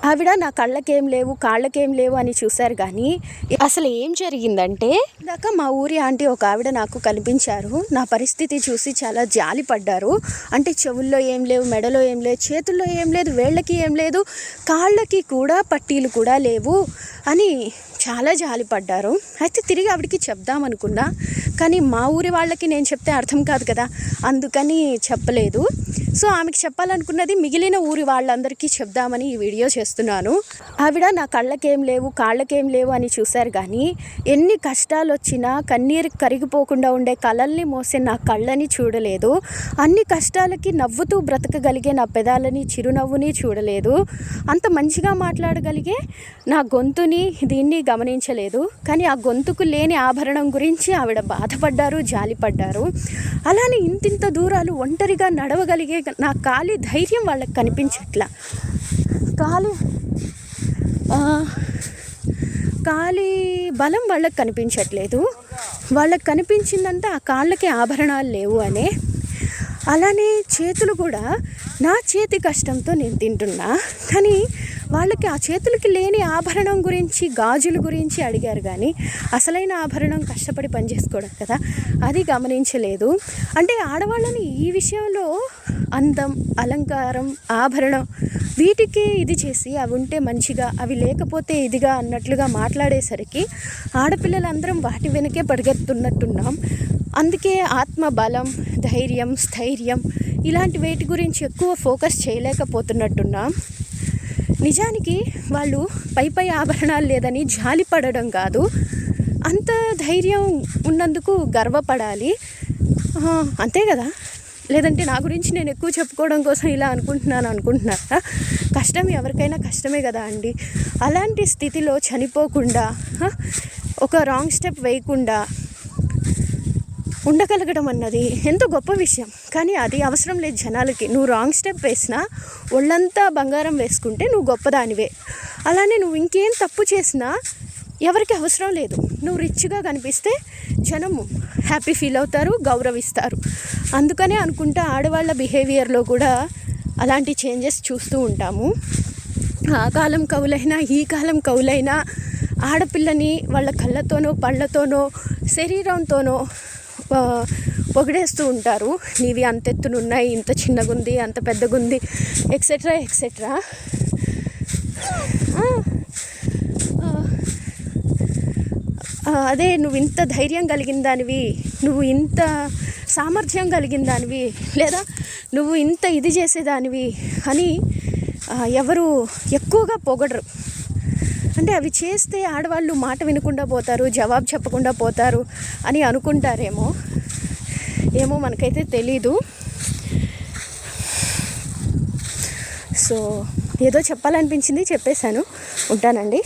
ఆవిడ నా కళ్ళకేం లేవు కాళ్ళకేం లేవు అని చూశారు. కానీ అసలు ఏం జరిగిందంటే, ఇందాక మా ఊరి ఆంటీ ఒక ఆవిడ నాకు కనిపించారు. నా పరిస్థితి చూసి చాలా జాలి పడ్డారు. అంటే చెవుల్లో ఏం లేవు, మెడలో ఏం లేదు, చేతుల్లో ఏం లేదు, వేళ్ళకి ఏం లేదు, కాళ్ళకి కూడా పట్టీలు కూడా లేవు అని చాలా జాలి పడ్డారు. అయితే తిరిగి ఆవిడకి చెప్దామనుకున్నా, కానీ మా ఊరి వాళ్ళకి నేను చెప్తే అర్థం కాదు కదా, అందుకని చెప్పలేదు. సో ఆమెకి చెప్పాలనుకున్నది మిగిలిన ఊరి వాళ్ళందరికీ చెప్దామని ఈ వీడియో చేస్తున్నాను. ఆవిడ నా కళ్ళకేం లేవు కాళ్ళకేం లేవు అని చూశారు. కానీ ఎన్ని కష్టాలు వచ్చినా కన్నీరు కరిగిపోకుండా ఉండే కళల్ని మోసే నా కళ్ళని చూడలేదు. అన్ని కష్టాలకి నవ్వుతూ బ్రతకగలిగే నా పెదాలని చిరునవ్వుని చూడలేదు. అంత మంచిగా మాట్లాడగలిగే నా గొంతుని దీన్ని గమనించలేదు. కానీ ఆ గొంతుకు లేని ఆభరణం గురించి ఆవిడ బాధపడ్డారు, జాలిపడ్డారు. అలానే ఇంతింత దూరాలు ఒంటరిగా నడవగలిగే నా కాలి ధైర్యం వాళ్ళకి కనిపించట్లా. కాలి బలం వాళ్ళకి కనిపించట్లేదు. వాళ్ళకి కనిపించిందంటే ఆ కాళ్ళకి ఆభరణాలు లేవు అనే. అలానే చేతులు కూడా నా చేతి కష్టంతో నేను తింటున్నా, కానీ వాళ్ళకి ఆ చేతులకి లేని ఆభరణం గురించి, గాజుల గురించి అడిగారు. కానీ అసలైన ఆభరణం కష్టపడి పనిచేసుకోవడం కదా, అది గమనించలేదు. అంటే ఆడవాళ్ళని ఈ విషయంలో అందం, అలంకారం, ఆభరణం వీటికి ఇది చేసి అవి ఉంటే మంచిగా, అవి లేకపోతే ఇదిగా అన్నట్లుగా మాట్లాడేసరికి ఆడపిల్లలందరం వాటి వెనకే పరిగెత్తున్నట్టున్నాం. అందుకే ఆత్మబలం, ధైర్యం, స్థైర్యం ఇలాంటి వేటి గురించి ఎక్కువ ఫోకస్ చేయలేకపోతున్నట్టున్నాం. నిజానికి వాళ్ళు పై ఆభరణాలు లేదని జాలి పడడం కాదు, అంత ధైర్యం ఉన్నందుకు గర్వపడాలి. అంతే కదా. లేదంటే నా గురించి నేను ఎక్కువ చెప్పుకోవడం కోసం ఇలా అనుకుంటున్నారా? కష్టం ఎవరికైనా కష్టమే కదా అండి. అలాంటి స్థితిలో చనిపోకుండా, ఒక రాంగ్ స్టెప్ వేయకుండా ఉండగలగడం అన్నది ఎంతో గొప్ప విషయం. కానీ అది అవసరం లేదు జనాలకి. నువ్వు రాంగ్ స్టెప్ వేసినా, ఒళ్ళంతా బంగారం వేసుకుంటే నువ్వు గొప్పదానివే. అలానే నువ్వు ఇంకేం తప్పు చేసినా ఎవరికి అవసరం లేదు. నువ్వు రిచ్గా కనిపిస్తే జనం హ్యాపీ ఫీల్ అవుతారు, గౌరవిస్తారు. అందుకనే అనుకుంటా ఆడవాళ్ళ బిహేవియర్లో కూడా అలాంటి చేంజెస్ చూస్తూ ఉంటాము. ఆ కాలం కవులైనా ఈ కాలం కవులైనా ఆడపిల్లని వాళ్ళ కళ్ళతోనో, పళ్ళతోనో, శరీరంతోనో పొగిడేస్తూ ఉంటారు. నీవి అంత ఎత్తునున్నాయి, ఇంత చిన్నగుంది, అంత పెద్దగుంది, ఎక్సెట్రా ఎక్సెట్రా. అదే నువ్వు ఇంత ధైర్యం కలిగిన దానివి, నువ్వు ఇంత సామర్థ్యం కలిగిన దానివి, లేదా నువ్వు ఇంత ఇది చేసేదానివి అని ఎవరు ఎక్కువగా పొగడరు. అంటే అవి చేస్తే ఆడవాళ్ళు మాట వినకుండా పోతారు, జవాబు చెప్పకుండా పోతారు అని అనుకుంటారేమో. ఏమో మనకైతే తెలీదు. సో ఏదో చెప్పాలనిపించింది, చెప్పేశాను. ఉంటానండి.